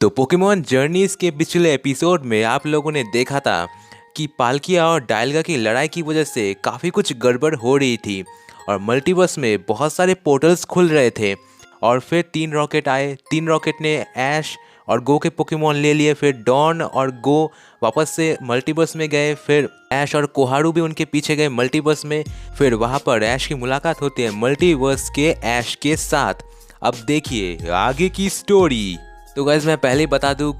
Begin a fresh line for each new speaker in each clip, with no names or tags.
तो Pokemon journeys के पिछले एपिसोड में आप लोगों ने देखा था कि पाल्किया और डायलगा की लड़ाई की वजह से काफ़ी कुछ गड़बड़ हो रही थी और मल्टीवर्स में बहुत सारे पोर्टल्स खुल रहे थे। और फिर तीन रॉकेट आए, तीन रॉकेट ने ऐश और गो के पोकेमॉन ले लिए। फिर डॉन और गो वापस से मल्टीवर्स में गए। फिर ऐश और कोहारू भी उनके पीछे गए मल्टीवर्स में। फिर वहाँ पर ऐश की मुलाकात होती है मल्टीवर्स के ऐश के साथ। अब देखिए आगे की स्टोरी। तो गाइज मैं पहले ही बता दूँ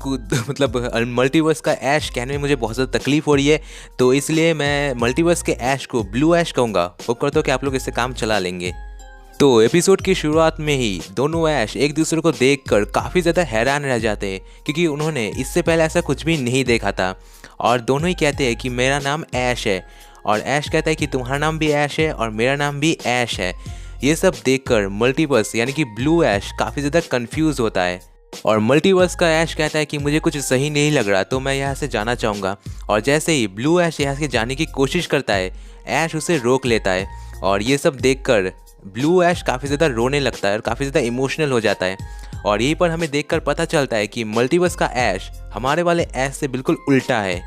मतलब मल्टीवर्स का ऐश कहने में मुझे बहुत ज़्यादा तकलीफ़ हो रही है, तो इसलिए मैं मल्टीवर्स के ऐश को ब्लू ऐश कहूँगा। होप करता हूँ कि आप लोग इससे काम चला लेंगे। तो एपिसोड की शुरुआत में ही दोनों ऐश एक दूसरे को देखकर काफ़ी ज़्यादा हैरान रह जाते हैं, क्योंकि उन्होंने इससे पहले ऐसा कुछ भी नहीं देखा था। और दोनों ही कहते हैं कि मेरा नाम ऐश है, और ऐश कहता है कि तुम्हारा नाम भी ऐश है और मेरा नाम भी ऐश है। ये सब देखकर मल्टीवर्स यानी कि ब्लू ऐश काफ़ी ज़्यादा कन्फ्यूज़ होता है। और मल्टीवर्स का ऐश कहता है कि मुझे कुछ सही नहीं लग रहा, तो मैं यहाँ से जाना चाहूँगा। और जैसे ही ब्लू ऐश यहाँ से जाने की कोशिश करता है, ऐश उसे रोक लेता है। और ये सब देखकर ब्लू ऐश काफ़ी ज़्यादा रोने लगता है और काफ़ी ज़्यादा इमोशनल हो जाता है। और यहीं पर हमें देखकर पता चलता है कि मल्टीवर्स का ऐश हमारे वाले ऐश से बिल्कुल उल्टा है।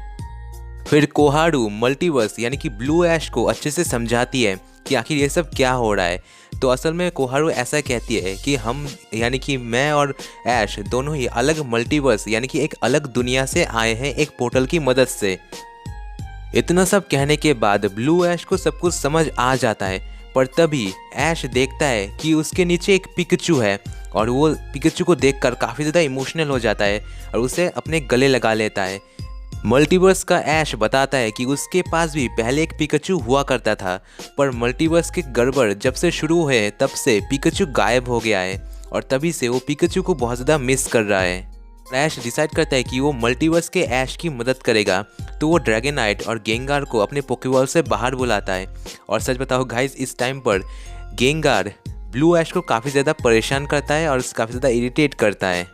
फिर कोहारू मल्टीवर्स यानी कि ब्लू ऐश को अच्छे से समझाती है कि आखिर ये सब क्या हो रहा है। तो असल में कोहारू ऐसा कहती है कि हम यानी कि मैं और ऐश दोनों ही अलग मल्टीवर्स यानी कि एक अलग दुनिया से आए हैं एक पोर्टल की मदद से। इतना सब कहने के बाद ब्लू ऐश को सब कुछ समझ आ जाता है, पर तभी ऐश देखता है कि उसके नीचे एक पिकाचू है। और वो पिकाचू को देखकर काफ़ी ज़्यादा इमोशनल हो जाता है और उसे अपने गले लगा लेता है। मल्टीवर्स का ऐश बताता है कि उसके पास भी पहले एक पिकाचू हुआ करता था, पर मल्टीवर्स की गड़बड़ जब से शुरू हुए तब से पिकाचू गायब हो गया है और तभी से वो पिकाचू को बहुत ज़्यादा मिस कर रहा है। ऐश डिसाइड करता है कि वो मल्टीवर्स के ऐश की मदद करेगा, तो वो ड्रैगनाइट और गेंगार को अपने पोकेबॉल से बाहर बुलाता है। और सच बताओ गाइस, इस टाइम पर गेंगार ब्लू ऐश को काफ़ी ज़्यादा परेशान करता है और काफ़ी ज़्यादा इरिटेट करता है।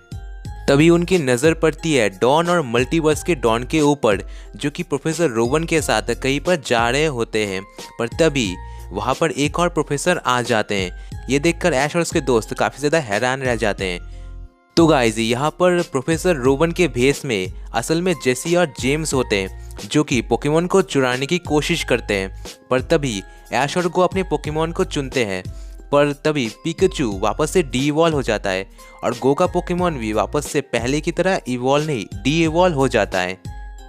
तभी उनकी नज़र पड़ती है डॉन और मल्टीवर्स के डॉन के ऊपर, जो कि प्रोफेसर रोवन के साथ कहीं पर जा रहे होते हैं। पर तभी वहाँ पर एक और प्रोफेसर आ जाते हैं। ये देखकर ऐश और उसके दोस्त काफ़ी ज़्यादा हैरान रह जाते हैं। तो गाइस यहाँ पर प्रोफेसर रोवन के भेस में असल में जेसी और जेम्स होते हैं, जो कि पोकेमॉन को चुराने की कोशिश करते हैं। पर तभी ऐश और गो अपने पोकेमॉन को चुनते हैं, पर तभी पिकाचू वापस से डी इवॉल्व हो जाता है और गो का पोकेमॉन भी वापस से पहले की तरह इवॉल्व नहीं डी इवॉल्व हो जाता है।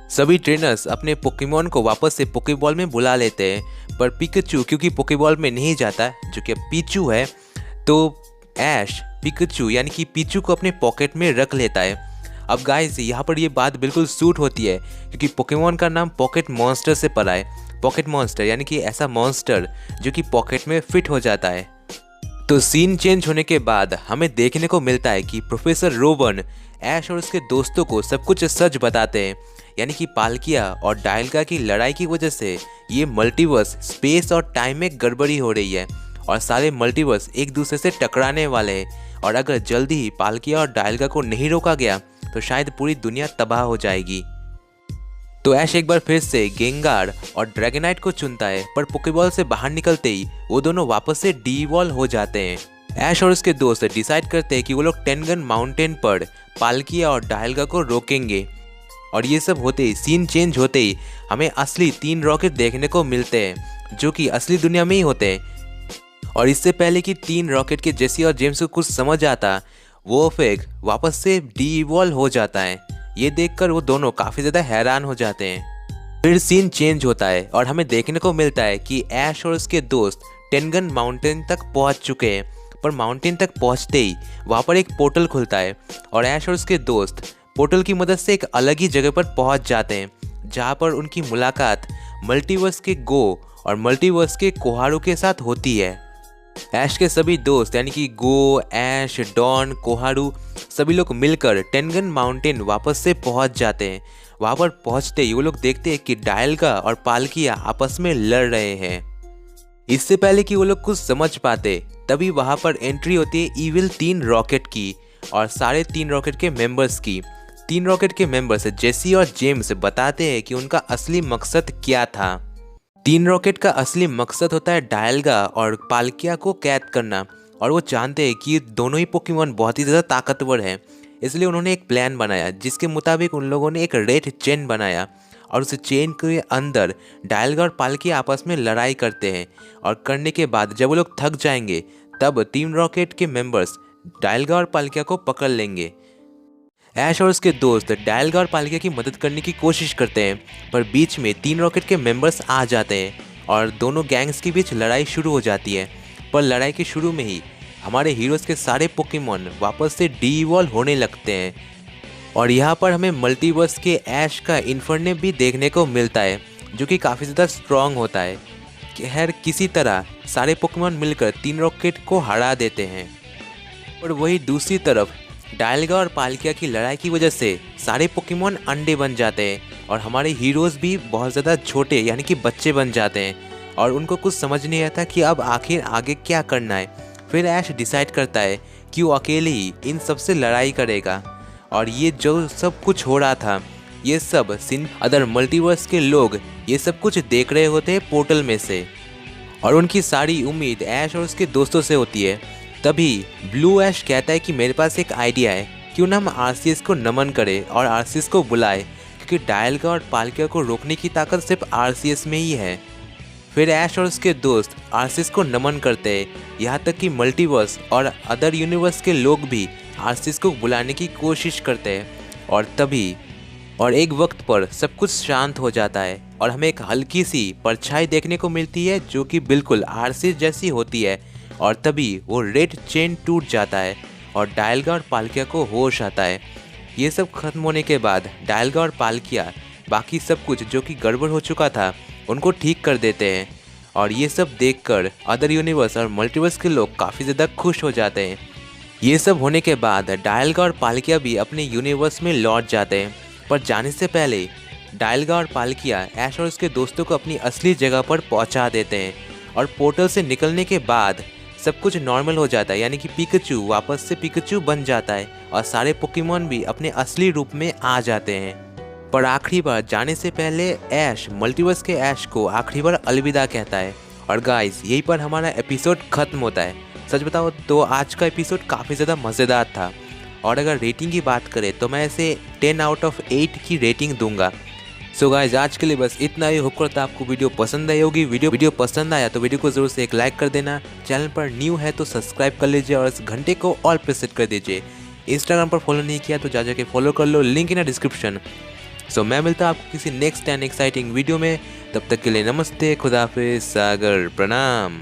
सभी ट्रेनर्स अपने पोकेमॉन को वापस से पोकेबॉल में बुला लेते हैं, पर पिकाचू क्योंकि पोकेबॉल में नहीं जाता, जो कि पीचू है, तो ऐश पिकाचू यानी कि पीचू को अपने पॉकेट में रख लेता है। अब गाइस यहाँ पर ये बात बिल्कुल सूट होती है, क्योंकि पोकेमॉन का नाम पॉकेट मॉन्स्टर से पड़ा है। पॉकेट मॉन्स्टर यानी कि ऐसा मॉन्स्टर जो कि पॉकेट में फिट हो जाता है। तो सीन चेंज होने के बाद हमें देखने को मिलता है कि प्रोफेसर रोवन ऐश और उसके दोस्तों को सब कुछ सच बताते हैं, यानी कि पाल्किया और डायलगा की लड़ाई की वजह से ये मल्टीवर्स स्पेस और टाइम में गड़बड़ी हो रही है और सारे मल्टीवर्स एक दूसरे से टकराने वाले हैं। और अगर जल्दी ही पाल्किया और डायलगा को नहीं रोका गया तो शायद पूरी दुनिया तबाह हो जाएगी। तो ऐश एक बार फिर से गेंगार और ड्रैगनाइट को चुनता है, पर पोकेबॉल से बाहर निकलते ही वो दोनों वापस से डी-इवॉल्व हो जाते हैं। ऐश और उसके दोस्त डिसाइड करते हैं कि वो लोग टेनगन माउंटेन पर पाल्किया और डायलगा को रोकेंगे। और ये सब होते ही सीन चेंज होते ही हमें असली तीन रॉकेट देखने को मिलते हैं, जो कि असली दुनिया में ही होते हैं। और इससे पहले कि तीन रॉकेट के जेसी और जेम्स को कुछ समझ आता, वो फिर वापस से डी-इवॉल्व हो जाता है। ये देखकर वो दोनों काफ़ी ज़्यादा हैरान हो जाते हैं। फिर सीन चेंज होता है और हमें देखने को मिलता है कि ऐश और उसके दोस्त टेनगन माउंटेन तक पहुंच चुके हैं। पर माउंटेन तक पहुंचते ही वहाँ पर एक पोर्टल खुलता है और ऐश और उसके दोस्त पोर्टल की मदद से एक अलग ही जगह पर पहुंच जाते हैं, जहाँ पर उनकी मुलाकात मल्टीवर्स के गो और मल्टीवर्स के कोहारू के साथ होती है। ऐश के सभी दोस्त यानी कि गो, ऐश, डॉन, कोहारू सभी लोग मिलकर टेनगन माउंटेन वापस से पहुंच जाते हैं। वहां पर पहुंचते ही वो लोग देखते हैं कि डायलगा और पाल्किया आपस में लड़ रहे हैं। इससे पहले कि वो लोग कुछ समझ पाते, तभी वहां पर एंट्री होती है इविल तीन रॉकेट की और सारे तीन रॉकेट के मेंबर्स की। तीन रॉकेट के मेंबर्स जेसी और जेम्स बताते हैं कि उनका असली मकसद क्या था। तीन रॉकेट का असली मकसद होता है डायलगा और पाल्किया को कैद करना, और वो जानते हैं कि दोनों ही पोकेमॉन बहुत ही ज़्यादा ताकतवर हैं, इसलिए उन्होंने एक प्लान बनाया जिसके मुताबिक उन लोगों ने एक रेड चेन बनाया और उस चेन के अंदर डायलगा और पाल्की आपस में लड़ाई करते हैं और करने के बाद जब वो लोग थक जाएंगे तब टीम रॉकेट के मेंबर्स डायलगा और पाल्किया को पकड़ लेंगे। ऐश और उसके दोस्त डायलगा और पाल्किया की मदद करने की कोशिश करते हैं, पर बीच में टीम रॉकेट के मेंबर्स आ जाते हैं और दोनों गैंग्स के बीच लड़ाई शुरू हो जाती है। पर लड़ाई के शुरू में ही हमारे हीरोज़ के सारे पोकेमॉन वापस से डी-इवॉल्व होने लगते हैं और यहाँ पर हमें मल्टीवर्स के ऐश का इन्फर्ने भी देखने को मिलता है जो कि काफ़ी ज़्यादा स्ट्रॉन्ग होता है। खैर किसी तरह सारे पोकेमॉन मिलकर टीम रॉकेट को हरा देते हैं। और वही दूसरी तरफ डायलगा और पाल्किया की लड़ाई की वजह से सारे पोकेमॉन अंडे बन जाते हैं और हमारे हीरोज़ भी बहुत ज़्यादा छोटे यानी कि बच्चे बन जाते हैं और उनको कुछ समझ नहीं आता कि अब आखिर आगे क्या करना है। फिर ऐश डिसाइड करता है कि वो अकेले ही इन सब से लड़ाई करेगा और ये जो सब कुछ हो रहा था ये सब अदर मल्टीवर्स के लोग ये सब कुछ देख रहे होते हैं पोर्टल में से और उनकी सारी उम्मीद ऐश और उसके दोस्तों से होती है। तभी ब्लू ऐश कहता है कि मेरे पास एक आइडिया है, क्यों ना हम आरसीएस को नमन करें और आरसीएस को बुलाए, क्योंकि डायलगा और पाल्किया को रोकने की ताकत सिर्फ आरसीएस में ही है। फिर ऐश और उसके दोस्त आरसीएस को नमन करते हैं, यहाँ तक कि मल्टीवर्स और अदर यूनिवर्स के लोग भी आरसीएस को बुलाने की कोशिश करते हैं और एक वक्त पर सब कुछ शांत हो जाता है और हमें एक हल्की सी परछाई देखने को मिलती है जो कि बिल्कुल आरसीएस जैसी होती है और तभी वो रेड चेन टूट जाता है और डायलगा और पाल्किया को होश आता है। ये सब खत्म होने के बाद डायलगा और पाल्किया बाकी सब कुछ जो कि गड़बड़ हो चुका था उनको ठीक कर देते हैं और ये सब देखकर अदर यूनिवर्स और मल्टीवर्स के लोग काफ़ी ज़्यादा खुश हो जाते हैं। ये सब होने के बाद डायलगा और पाल्किया भी अपने यूनिवर्स में लौट जाते हैं, पर जाने से पहले डायलगा और पाल्किया ऐश और उसके दोस्तों को अपनी असली जगह पर पहुंचा देते हैं और पोर्टल से निकलने के बाद सब कुछ नॉर्मल हो जाता है, यानी कि पिकाचू वापस से पिकाचू बन जाता है और सारे पोकेमॉन भी अपने असली रूप में आ जाते हैं। पर आखिरी बार जाने से पहले ऐश मल्टीवर्स के ऐश को आखिरी बार अलविदा कहता है। और गाइस यहीं पर हमारा एपिसोड खत्म होता है। सच बताओ तो आज का एपिसोड काफ़ी ज़्यादा मज़ेदार था और अगर रेटिंग की बात करें तो मैं इसे 10 आउट ऑफ 8 की रेटिंग दूंगा। सो गाइस आज के लिए बस इतना ही। होप करता आपको वीडियो पसंद आई होगी। वीडियो पसंद आया तो वीडियो को ज़रूर से एक लाइक कर देना। चैनल पर न्यू है तो सब्सक्राइब कर लीजिए और इस घंटे को ऑल पे सेट कर दीजिए। इंस्टाग्राम पर फॉलो नहीं किया तो जाके फॉलो कर लो, लिंक इन डिस्क्रिप्शन। सो मैं मिलता हूँ आपको किसी नेक्स्ट एंड एक्साइटिंग वीडियो में। तब तक के लिए नमस्ते, खुदा हाफिज़, सागर प्रणाम।